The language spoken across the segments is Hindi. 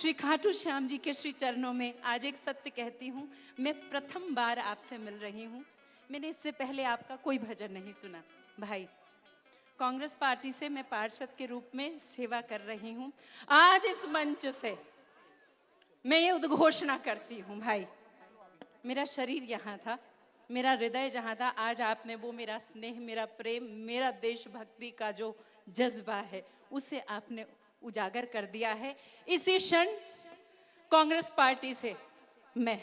श्री खाटू श्याम जी के श्री चरणों में आज एक सत्य कहती हूँ। मैं प्रथम बार आपसे मिल रही हूँ। मैंने इससे पहले आपका कोई भजन नहीं सुना। भाई, कांग्रेस पार्टी से मैं पार्षद के रूप में सेवा कर रही हूँ। आज इस मंच से मैं ये उद्घोषणा करती हूँ, भाई, मेरा शरीर यहाँ था, मेरा हृदय जहाँ था, आज आपने वो मेरा स्नेह, मेरा प्रेम, मेरा देशभक्ति का जो जज्बा है उसे आपने उजागर कर दिया है। इसी क्षण कांग्रेस पार्टी से मैं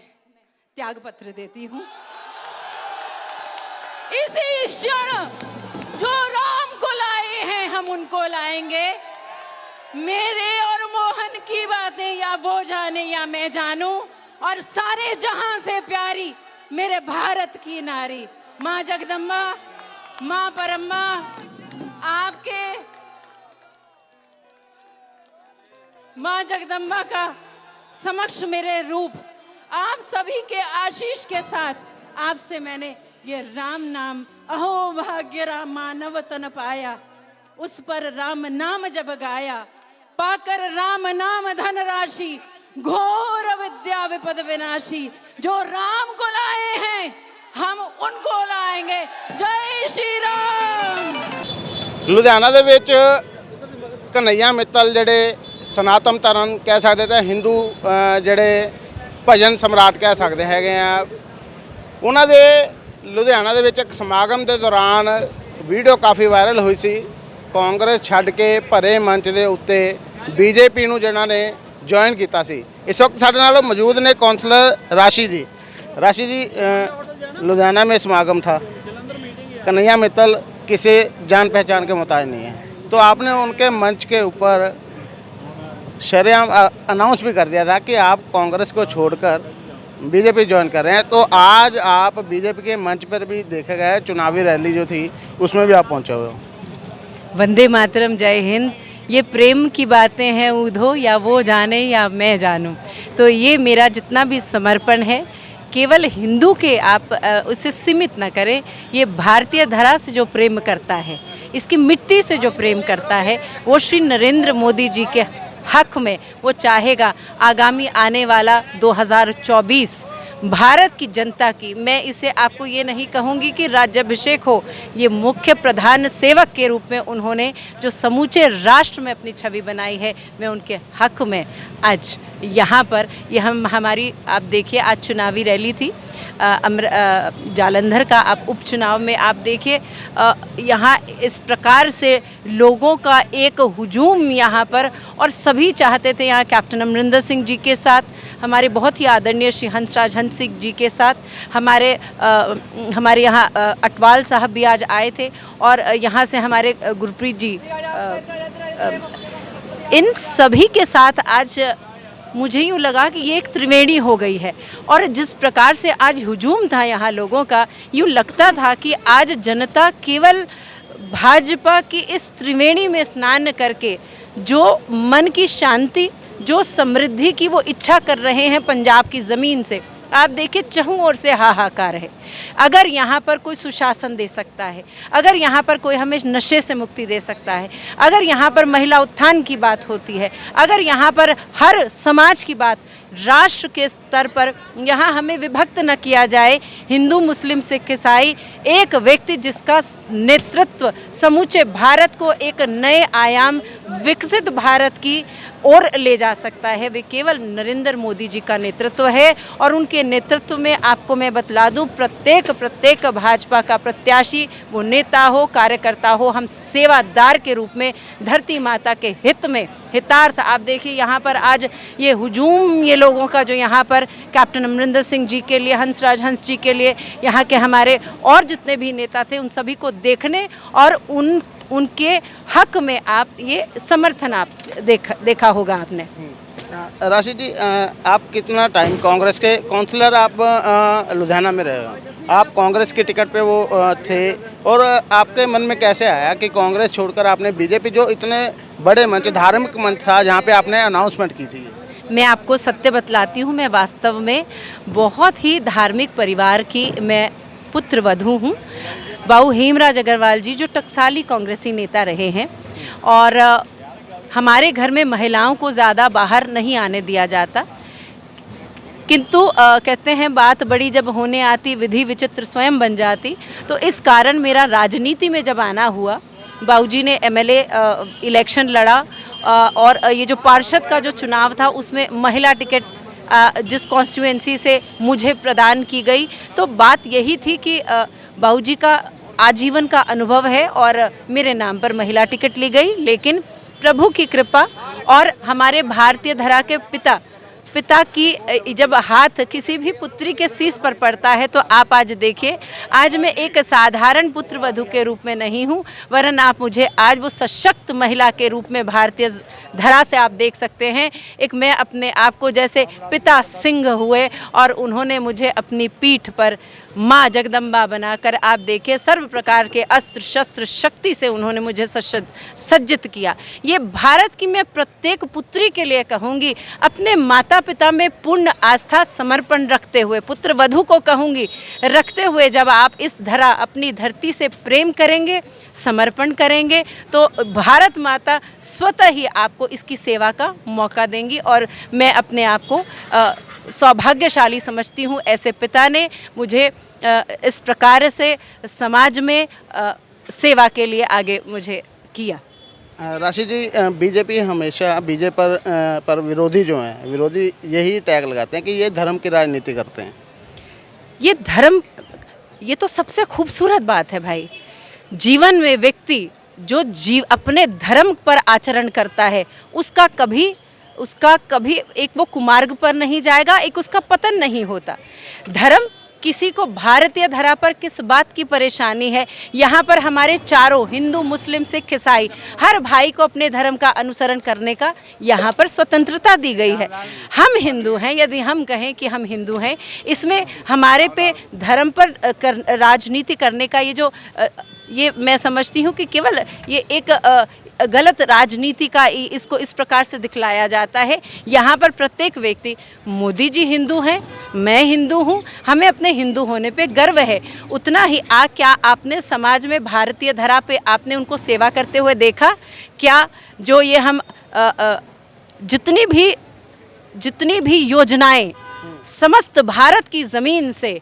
त्याग पत्र देती हूँ। इसी क्षण जो राम को लाए हैं हम उनको लाएंगे। मेरे और मोहन की बातें या वो जाने या मैं जानूं, और सारे जहां से प्यारी मेरे भारत की नारी माँ जगदम्बा, माँ परम्मा, आपके माँ जगदम्बा का समक्ष मेरे रूप, आप सभी के आशीष के साथ आपसे मैंने ये राम नाम, अहो भाग्य राम मानव तन पाया, उस पर राम नाम जब गाया, पाकर राम नाम धन राशि, घोर विद्या विपद विनाशी। जो राम को लाए हैं हम उनको लाएंगे। जय श्री राम। लुधियाना ਦੇ ਵਿੱਚ ਕਨਈਆ ਮਿੱਤਲ ਜਿਹੜੇ ਸਨਾਤਨ ਧਰਮ ਕਹਿ ਸਕਦੇ ਤੇ ਹਿੰਦੂ ਜਿਹੜੇ ਭਜਨ ਸਮਰਾਟ ਕਹਿ ਸਕਦੇ ਹੈਗੇ ਆ, ਉਹਨਾਂ ਦੇ ਲੁਧਿਆਣਾ ਦੇ ਵਿੱਚ ਇੱਕ ਸਮਾਗਮ ਦੇ ਦੌਰਾਨ ਵੀਡੀਓ ਕਾਫੀ ਵਾਇਰਲ ਹੋਈ ਸੀ। ਕਾਂਗਰਸ ਛੱਡ ਕੇ ਭਰੇ ਮੰਚ ਦੇ ਉੱਤੇ बीजेपी ਨੂੰ ਜਿਹਨਾਂ ਨੇ ज्वाइन किया सी। इस वक्त साढ़े नाल मौजूद ने कौंसलर राशि जी। राशि जी, लुधियाना में समागम था, कन्हैया मित्तल किसी जान पहचान के मुताबिक नहीं है, तो आपने उनके मंच के ऊपर शरेआम अनाउंस भी कर दिया था कि आप कांग्रेस को छोड़कर बीजेपी ज्वाइन कर रहे हैं। तो आज आप बीजेपी के मंच पर भी देखे गए, चुनावी रैली जो थी उसमें भी आप पहुँचे हुए हो। वंदे मातरम, जय हिंद। ये प्रेम की बातें हैं उधो या वो जाने या मैं जानूं, तो ये मेरा जितना भी समर्पण है केवल हिंदू के आप उसे सीमित न करें। ये भारतीय धरा से जो प्रेम करता है, इसकी मिट्टी से जो प्रेम करता है, वो श्री नरेंद्र मोदी जी के हक में वो चाहेगा आगामी आने वाला 2024 भारत की जनता की, मैं इसे आपको ये नहीं कहूँगी कि राज्याभिषेक हो, ये मुख्य प्रधान सेवक के रूप में उन्होंने जो समूचे राष्ट्र में अपनी छवि बनाई है, मैं उनके हक में आज यहाँ पर ये हमारी आप देखिए आज चुनावी रैली थी जालंधर का। आप उपचुनाव में आप देखिए यहाँ इस प्रकार से लोगों का एक हुजूम यहाँ पर, और सभी चाहते थे यहाँ कैप्टन अमरिंदर सिंह जी के साथ, हमारे बहुत ही आदरणीय श्री हंसराज हंस सिंह जी के साथ, हमारे यहाँ अटवाल साहब भी आज आए थे, और यहाँ से हमारे गुरप्रीत जी, इन सभी के साथ आज मुझे यूँ लगा कि ये एक त्रिवेणी हो गई है। और जिस प्रकार से आज हुजूम था यहाँ लोगों का, यूँ लगता था कि आज जनता केवल भाजपा की इस त्रिवेणी में स्नान करके जो मन की शांति, जो समृद्धि की वो इच्छा कर रहे हैं पंजाब की ज़मीन से, आप देखिए चहुं ओर से हाहाकार है। अगर यहाँ पर कोई सुशासन दे सकता है, अगर यहाँ पर कोई हमें नशे से मुक्ति दे सकता है, अगर यहाँ पर महिला उत्थान की बात होती है, अगर यहाँ पर हर समाज की बात, राष्ट्र के स्तर पर यहाँ हमें विभक्त न किया जाए, हिंदू मुस्लिम सिख ईसाई, एक व्यक्ति जिसका नेतृत्व समूचे भारत को एक नए आयाम, विकसित भारत की ओर ले जा सकता है, वे केवल नरेंद्र मोदी जी का नेतृत्व है। और उनके नेतृत्व में आपको मैं बतला दूं, प्रत्येक भाजपा का प्रत्याशी, वो नेता हो, कार्यकर्ता हो, हम सेवादार के रूप में धरती माता के हित में हितार्थ, आप देखिए यहाँ पर आज ये हुजूम, ये लोगों का जो यहाँ पर कैप्टन अमरिंदर सिंह जी के लिए, हंसराज हंस जी के लिए, यहाँ के हमारे और जितने भी नेता थे, उन सभी को देखने और उनके हक में आप ये समर्थन आप देखा होगा आपने। राशि जी, आप कितना टाइम कांग्रेस के काउंसलर, आप लुधियाना में रहे हो, आप कांग्रेस की टिकट पे वो थे, और आपके मन में कैसे आया कि कांग्रेस छोड़कर आपने बीजेपी, जो इतने बड़े मंच, धार्मिक मंच था जहाँ पे आपने अनाउंसमेंट की थी? मैं आपको सत्य बतलाती हूँ, मैं वास्तव में बहुत ही धार्मिक परिवार की मैं पुत्र वधू हूँ। बाबू हेमराज अग्रवाल जी जो टकसाली कांग्रेसी नेता रहे हैं, और हमारे घर में महिलाओं को ज़्यादा बाहर नहीं आने दिया जाता, किंतु कहते हैं बात बड़ी जब होने आती विधि विचित्र स्वयं बन जाती। तो इस कारण मेरा राजनीति में जब आना हुआ, बाबूजी ने एमएलए इलेक्शन लड़ा और ये जो पार्षद का जो चुनाव था उसमें महिला टिकट जिस कॉन्स्टिट्यूएंसी से मुझे प्रदान की गई, तो बात यही थी कि बाबूजी का आजीवन का अनुभव है और मेरे नाम पर महिला टिकट ली गई। लेकिन प्रभु की कृपा और हमारे भारतीय धरा के पिता की जब हाथ किसी भी पुत्री के शीश पर पड़ता है, तो आप आज देखिए, आज मैं एक साधारण पुत्र वधू के रूप में नहीं हूँ, वरन आप मुझे आज वो सशक्त महिला के रूप में भारतीय धरा से आप देख सकते हैं। एक मैं अपने आप को जैसे पिता सिंह हुए और उन्होंने मुझे अपनी पीठ पर माँ जगदम्बा बनाकर आप देखिए सर्व प्रकार के अस्त्र शस्त्र शक्ति से उन्होंने मुझे सज्जित किया। ये भारत की मैं प्रत्येक पुत्री के लिए कहूँगी, अपने माता पिता में पूर्ण आस्था समर्पण रखते हुए, पुत्र वधू को कहूँगी रखते हुए, जब आप इस धरा अपनी धरती से प्रेम करेंगे, समर्पण करेंगे, तो भारत माता स्वतः ही आपको इसकी सेवा का मौका देंगी। और मैं अपने आप को सौभाग्यशाली समझती हूँ, ऐसे पिता ने मुझे इस प्रकार से समाज में सेवा के लिए आगे मुझे किया। राशि जी, बीजेपी हमेशा बीजेपी पर विरोधी जो हैं, विरोधी यही टैग लगाते हैं कि ये धर्म की राजनीति करते हैं। ये धर्म, ये तो सबसे खूबसूरत बात है भाई। जीवन में व्यक्ति जो अपने धर्म पर आचरण करता है उसका कभी एक वो कुमार्ग पर नहीं जाएगा, एक उसका पतन नहीं होता। धर्म किसी को भारतीय धरा पर किस बात की परेशानी है, यहाँ पर हमारे चारों हिंदू मुस्लिम सिख ईसाई हर भाई को अपने धर्म का अनुसरण करने का यहाँ पर स्वतंत्रता दी गई है। हम हिंदू हैं, यदि हम कहें कि हम हिंदू हैं, इसमें हमारे पे धर्म पर राजनीति करने का ये मैं समझती हूँ कि केवल ये एक गलत राजनीति का इसको इस प्रकार से दिखलाया जाता है। यहाँ पर प्रत्येक व्यक्ति, मोदी जी हिंदू हैं, मैं हिंदू हूँ, हमें अपने हिंदू होने पे गर्व है। उतना ही क्या आपने समाज में भारतीय धरा पे आपने उनको सेवा करते हुए देखा क्या? जो ये हम जितनी भी योजनाएं समस्त भारत की ज़मीन से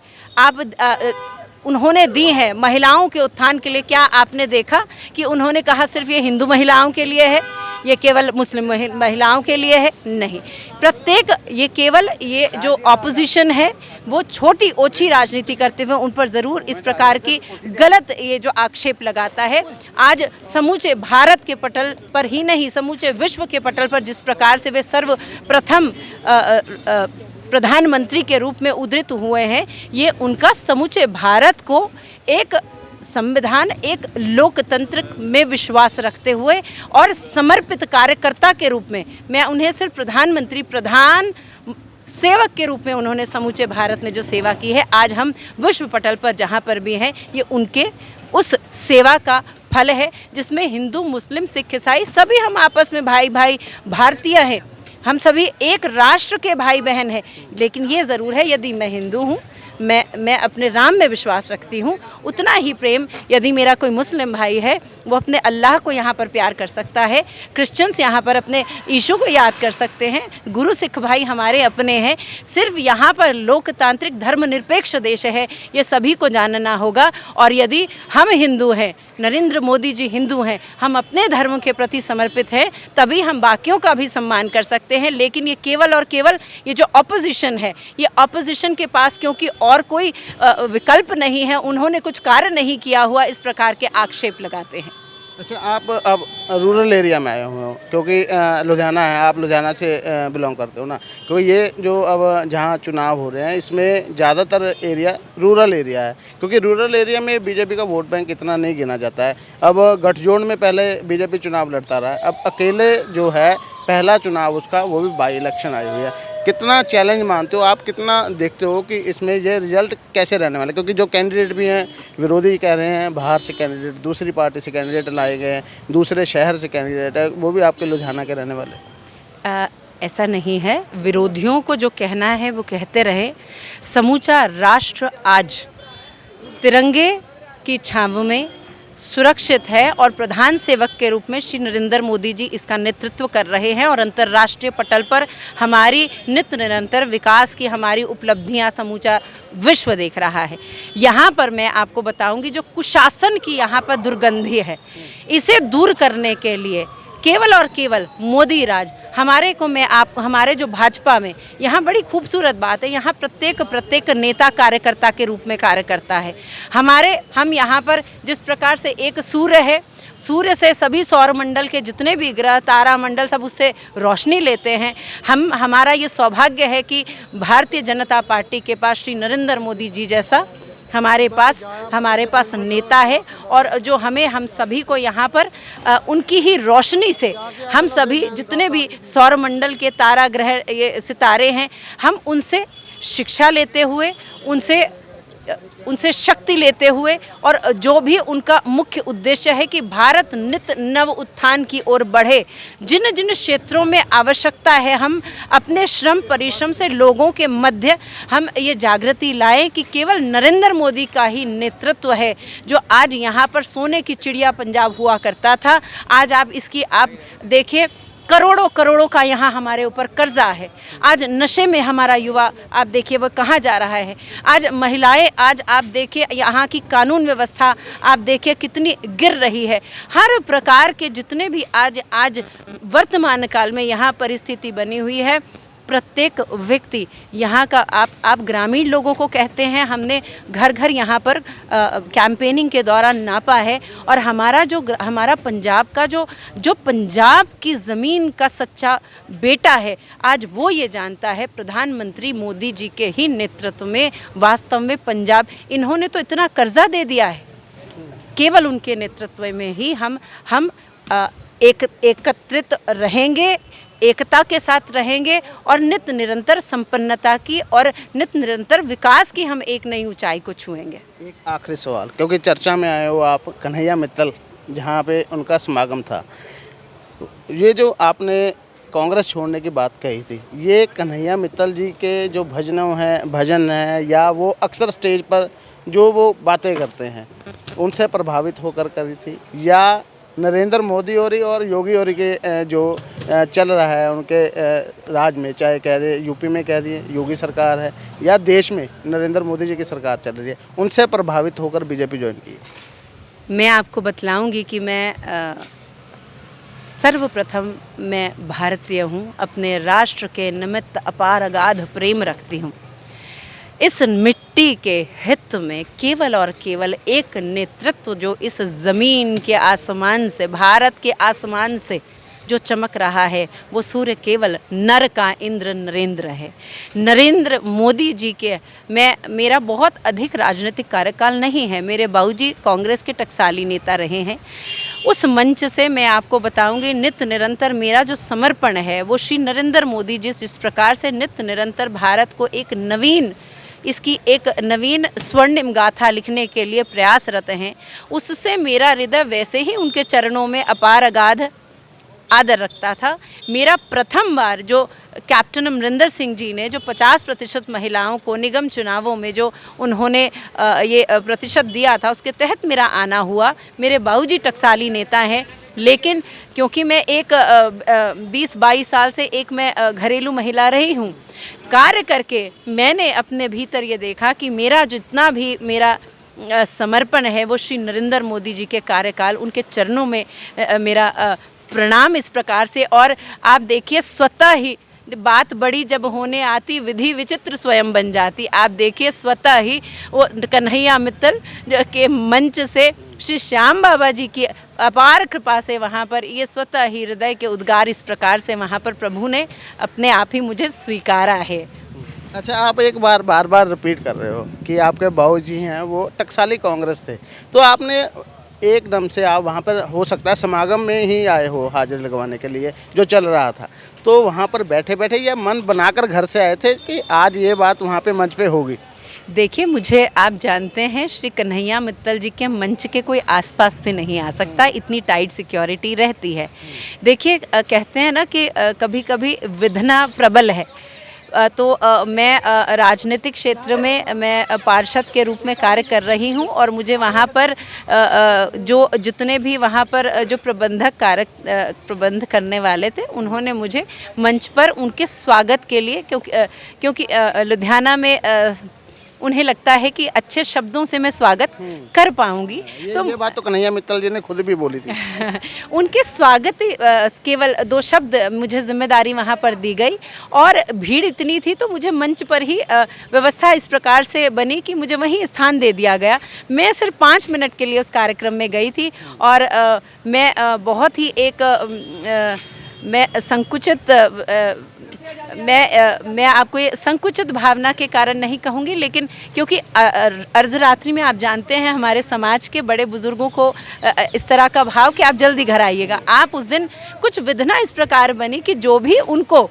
उन्होंने दी हैं महिलाओं के उत्थान के लिए, क्या आपने देखा कि उन्होंने कहा सिर्फ ये हिंदू महिलाओं के लिए है, ये केवल मुस्लिम महिलाओं के लिए है? नहीं, प्रत्येक ये जो ऑपोजिशन है वो छोटी ओछी राजनीति करते हुए उन पर ज़रूर इस प्रकार की गलत ये जो आक्षेप लगाता है। आज समूचे भारत के पटल पर ही नहीं, समूचे विश्व के पटल पर जिस प्रकार से वे सर्वप्रथम प्रधानमंत्री के रूप में उद्धृत हुए हैं, ये उनका समूचे भारत को एक संविधान, एक लोकतंत्र में विश्वास रखते हुए और समर्पित कार्यकर्ता के रूप में, मैं उन्हें सिर्फ प्रधान सेवक के रूप में उन्होंने समूचे भारत में जो सेवा की है, आज हम विश्व पटल पर जहाँ पर भी हैं, ये उनके उस सेवा का फल है, जिसमें हिंदू मुस्लिम सिख ईसाई सभी हम आपस में भाई भाई भारतीय हैं, हम सभी एक राष्ट्र के भाई बहन हैं। लेकिन ये ज़रूर है, यदि मैं हिंदू हूँ, मैं अपने राम में विश्वास रखती हूँ, उतना ही प्रेम यदि मेरा कोई मुस्लिम भाई है वो अपने अल्लाह को यहाँ पर प्यार कर सकता है, क्रिश्चियंस यहाँ पर अपने यीशु को याद कर सकते हैं, गुरु सिख भाई हमारे अपने हैं। सिर्फ यहाँ पर लोकतांत्रिक धर्मनिरपेक्ष देश है, ये सभी को जानना होगा। और यदि हम हिंदू हैं, नरेंद्र मोदी जी हिंदू हैं, हम अपने धर्म के प्रति समर्पित हैं, तभी हम बाकियों का भी सम्मान कर सकते हैं। लेकिन ये केवल और केवल ये जो ऑपोजिशन है, ये ऑपोजिशन के पास क्योंकि और कोई विकल्प नहीं है, उन्होंने कुछ कार्य नहीं किया हुआ, इस प्रकार के आक्षेप लगाते हैं। अच्छा, आप अब रूरल एरिया में आए हुए हो, क्योंकि लुधियाना है, आप लुधियाना से बिलोंग करते हो ना, क्योंकि ये जो अब जहाँ चुनाव हो रहे हैं इसमें ज़्यादातर एरिया रूरल एरिया है, क्योंकि रूरल एरिया में बीजेपी का वोट बैंक इतना नहीं गिना जाता है। अब गठजोड़ में पहले बीजेपी चुनाव लड़ता रहा है, अब अकेले जो है पहला चुनाव उसका, वो भी बाई इलेक्शन आई हुई है। कितना चैलेंज मानते हो आप, कितना देखते हो कि इसमें ये रिजल्ट कैसे रहने वाले, क्योंकि जो कैंडिडेट भी हैं विरोधी कह रहे हैं, बाहर से कैंडिडेट, दूसरी पार्टी से कैंडिडेट लाए गए हैं, दूसरे शहर से कैंडिडेट है, वो भी आपके लुधियाना के रहने वाले? ऐसा नहीं है, विरोधियों को जो कहना है वो कहते रहे। समूचा राष्ट्र आज तिरंगे की छाँव में, सुरक्षित है और प्रधान सेवक के रूप में श्री नरेंद्र मोदी जी इसका नेतृत्व कर रहे हैं और अंतर्राष्ट्रीय पटल पर हमारी नित्य निरंतर विकास की हमारी उपलब्धियां समूचा विश्व देख रहा है। यहाँ पर मैं आपको बताऊंगी जो कुशासन की यहाँ पर दुर्गंधी है, इसे दूर करने के लिए केवल और केवल मोदी राज हमारे जो भाजपा में यहाँ बड़ी खूबसूरत बात है, यहाँ प्रत्येक नेता कार्यकर्ता के रूप में कार्य करता है। हम यहाँ पर जिस प्रकार से एक सूर्य है, सूर्य से सभी सौरमंडल के जितने भी ग्रह तारा मंडल सब उससे रोशनी लेते हैं। हमारा ये सौभाग्य है कि भारतीय जनता पार्टी के पास श्री नरेंद्र मोदी जी जैसा हमारे पास नेता है और जो हम सभी को यहाँ पर उनकी ही रोशनी से हम सभी जितने भी सौरमंडल के तारा ग्रह ये सितारे हैं, हम उनसे शिक्षा लेते हुए उनसे शक्ति लेते हुए और जो भी उनका मुख्य उद्देश्य है कि भारत नित्य नव उत्थान की ओर बढ़े, जिन जिन क्षेत्रों में आवश्यकता है हम अपने श्रम परिश्रम से लोगों के मध्य हम ये जागृति लाएं कि केवल नरेंद्र मोदी का ही नेतृत्व है जो आज यहाँ पर सोने की चिड़िया पंजाब हुआ करता था। आज आप देखिए करोड़ों का यहाँ हमारे ऊपर कर्जा है। आज नशे में हमारा युवा आप देखिए वह कहाँ जा रहा है। आज महिलाएं, आज आप देखिए यहाँ की कानून व्यवस्था आप देखिए कितनी गिर रही है। हर प्रकार के जितने भी आज वर्तमान काल में यहाँ परिस्थिति बनी हुई है, प्रत्येक व्यक्ति यहाँ का आप ग्रामीण लोगों को कहते हैं, हमने घर घर यहाँ पर कैंपेनिंग के दौरान नापा है और हमारा पंजाब का जो पंजाब की ज़मीन का सच्चा बेटा है, आज वो ये जानता है प्रधानमंत्री मोदी जी के ही नेतृत्व में वास्तव में पंजाब, इन्होंने तो इतना कर्जा दे दिया है। केवल उनके नेतृत्व में ही हम एकत्रित रहेंगे, एकता के साथ रहेंगे और नित्य निरंतर संपन्नता की और नित्य निरंतर विकास की हम एक नई ऊंचाई को छुएंगे। एक आखिरी सवाल, क्योंकि चर्चा में आए हो आप, कन्हैया मित्तल जहाँ पे उनका समागम था, ये जो आपने कांग्रेस छोड़ने की बात कही थी, ये कन्हैया मित्तल जी के जो भजन हैं या वो अक्सर स्टेज पर जो वो बातें करते हैं उनसे प्रभावित होकर करी थी, या नरेंद्र मोदी और योगी और के जो चल रहा है उनके राज में, चाहे कह दे यूपी में कह दिए योगी सरकार है या देश में नरेंद्र मोदी जी की सरकार चल रही है, उनसे प्रभावित होकर बीजेपी ज्वाइन की? मैं आपको बतलाऊंगी कि मैं सर्वप्रथम मैं भारतीय हूँ, अपने राष्ट्र के निमित्त अपार अगाध प्रेम रखती हूँ। इस मिट्टी के हित में केवल और केवल एक नेतृत्व जो इस ज़मीन के आसमान से, भारत के आसमान से जो चमक रहा है, वो सूर्य केवल नर का इंद्र नरेंद्र है। नरेंद्र मोदी जी के मेरा बहुत अधिक राजनीतिक कार्यकाल नहीं है। मेरे बाबूजी कांग्रेस के टकसाली नेता रहे हैं। उस मंच से मैं आपको बताऊंगी, नित्य निरंतर मेरा जो समर्पण है वो श्री नरेंद्र मोदी जी जिस प्रकार से नित्य निरंतर भारत को एक नवीन स्वर्णिम गाथा लिखने के लिए प्रयासरत हैं, उससे मेरा हृदय वैसे ही उनके चरणों में अपार अगाध आदर रखता था। मेरा प्रथम बार जो कैप्टन अमरिंदर सिंह जी ने जो 50% महिलाओं को निगम चुनावों में जो उन्होंने ये प्रतिशत दिया था, उसके तहत मेरा आना हुआ। मेरे बाबूजी टकसाली नेता हैं, लेकिन क्योंकि मैं एक 20-22 साल से मैं घरेलू महिला रही हूँ, कार्य करके मैंने अपने भीतर ये देखा कि मेरा जितना भी मेरा समर्पण है वो श्री नरेंद्र मोदी जी के कार्यकाल, उनके चरणों में मेरा प्रणाम इस प्रकार से। और आप देखिए, स्वतः ही बात बड़ी जब होने आती, विधि विचित्र स्वयं बन जाती। आप देखिए, स्वतः ही वो कन्हैया मित्तल के मंच से श्री श्याम बाबा जी की अपार कृपा से वहाँ पर ये स्वतः ही हृदय के उद्गार इस प्रकार से वहाँ पर प्रभु ने अपने आप ही मुझे स्वीकारा है। अच्छा, आप एक बार रिपीट कर रहे हो कि आपके बाबूजी हैं वो टकसाली कांग्रेस थे, तो आपने एकदम से आप वहाँ पर हो सकता है समागम में ही आए हो हाजिरी लगवाने के लिए जो चल रहा था, तो वहाँ पर बैठे बैठे या मन बनाकर घर से आए थे कि आज ये बात वहाँ पे मंच पे होगी? देखिए, मुझे आप जानते हैं श्री कन्हैया मित्तल जी के मंच के कोई आसपास भी नहीं आ सकता, इतनी टाइट सिक्योरिटी रहती है। देखिए, कहते हैं ना कि कभी कभी विधना प्रबल है, मैं राजनीतिक क्षेत्र में मैं पार्षद के रूप में कार्य कर रही हूं और मुझे वहां पर जो जितने भी वहां पर जो प्रबंध करने वाले थे उन्होंने मुझे मंच पर उनके स्वागत के लिए क्योंकि लुधियाना में उन्हें लगता है कि अच्छे शब्दों से मैं स्वागत कर पाऊंगी। तो ये बात तो कन्हैया मित्तल जी ने खुद भी बोली थी। उनके स्वागत केवल 2 शब्द मुझे जिम्मेदारी वहाँ पर दी गई और भीड़ इतनी थी तो मुझे मंच पर ही व्यवस्था इस प्रकार से बनी कि मुझे वहीं स्थान दे दिया गया। मैं सिर्फ 5 मिनट के लिए उस कार्यक्रम में गई थी और मैं बहुत ही मैं संकुचित मैं आपको ये संकुचित भावना के कारण नहीं कहूँगी, लेकिन क्योंकि अर्धरात्रि में आप जानते हैं हमारे समाज के बड़े बुजुर्गों को इस तरह का भाव कि आप जल्दी घर आइएगा। आप उस दिन कुछ विधना इस प्रकार बनी कि जो भी उनको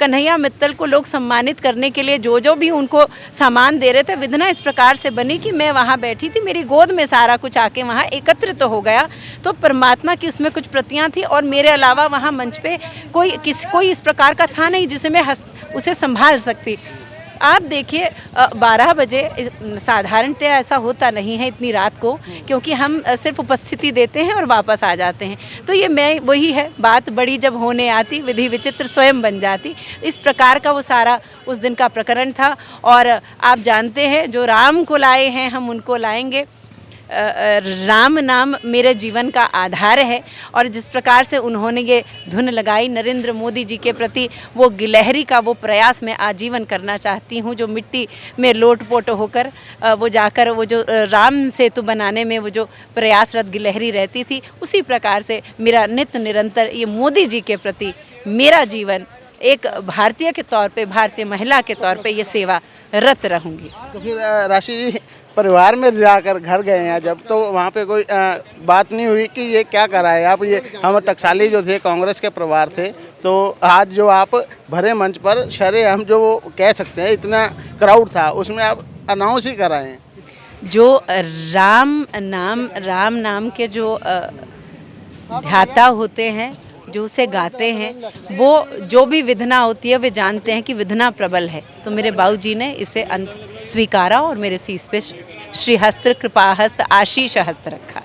कन्हैया मित्तल को लोग सम्मानित करने के लिए जो भी उनको सामान दे रहे थे, विधना इस प्रकार से बनी कि मैं वहाँ बैठी थी, मेरी गोद में सारा कुछ आके वहाँ एकत्रित हो गया। तो परमात्मा की उसमें कुछ प्रतियाँ थी और मेरे अलावा वहाँ मंच पे कोई इस प्रकार का था नहीं जिसे मैं उसे संभाल सकती। आप देखिए 12 बजे साधारणतः ऐसा होता नहीं है इतनी रात को, क्योंकि हम सिर्फ उपस्थिति देते हैं और वापस आ जाते हैं। तो ये मैं वही है, बात बड़ी जब होने आती विधि विचित्र स्वयं बन जाती। इस प्रकार का वो सारा उस दिन का प्रकरण था। और आप जानते हैं जो राम को लाए हैं हम उनको लाएंगे। राम नाम मेरे जीवन का आधार है और जिस प्रकार से उन्होंने ये धुन लगाई नरेंद्र मोदी जी के प्रति, वो गिलहरी का वो प्रयास मैं आजीवन करना चाहती हूँ। जो मिट्टी में लोटपोट होकर वो जाकर वो जो राम सेतु बनाने में वो जो प्रयासरत गिलहरी रहती थी, उसी प्रकार से मेरा नित्य निरंतर ये मोदी जी के प्रति मेरा जीवन एक भारतीय के तौर पे, भारतीय महिला के तौर पे ये सेवा रत रहूँगी। तो फिर राशि जी परिवार में जाकर घर गए हैं जब, तो वहाँ पे कोई बात नहीं हुई कि ये क्या कर रहा है आप? ये हम टकसाली जो थे कांग्रेस के परिवार थे, तो आज जो आप भरे मंच पर शरेआम जो कह सकते हैं इतना क्राउड था उसमें आप अनाउंस ही कर रहे हैं। जो राम नाम के जो ध्याता होते हैं, जो उसे गाते हैं, वो जो भी विधना होती है वे जानते हैं कि विधना प्रबल है। तो मेरे बाबूजी ने इसे अंत स्वीकारा और मेरे शीश पे श्रीहस्त्र कृपाहस्त आशीष हस्त रखा।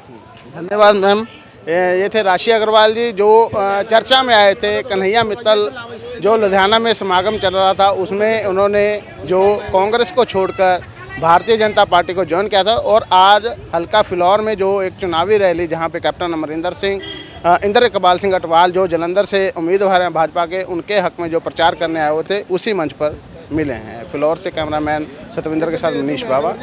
धन्यवाद मैम। ये थे राशि अग्रवाल जी जो चर्चा में आए थे। कन्हैया मित्तल जो लुधियाना में समागम चल रहा था उसमें उन्होंने जो कांग्रेस को छोड़कर भारतीय जनता पार्टी को ज्वाइन किया था और आज हल्का फिलौर में जो एक चुनावी रैली जहां पे कैप्टन अमरिंदर सिंह इंद्र कपाल सिंह अटवाल जो जलंधर से उम्मीदवार हैं भाजपा के, उनके हक में जो प्रचार करने आए हुए थे उसी मंच पर मिले हैं। फिलौर से कैमरामैन सतविंदर के साथ मनीष बाबा।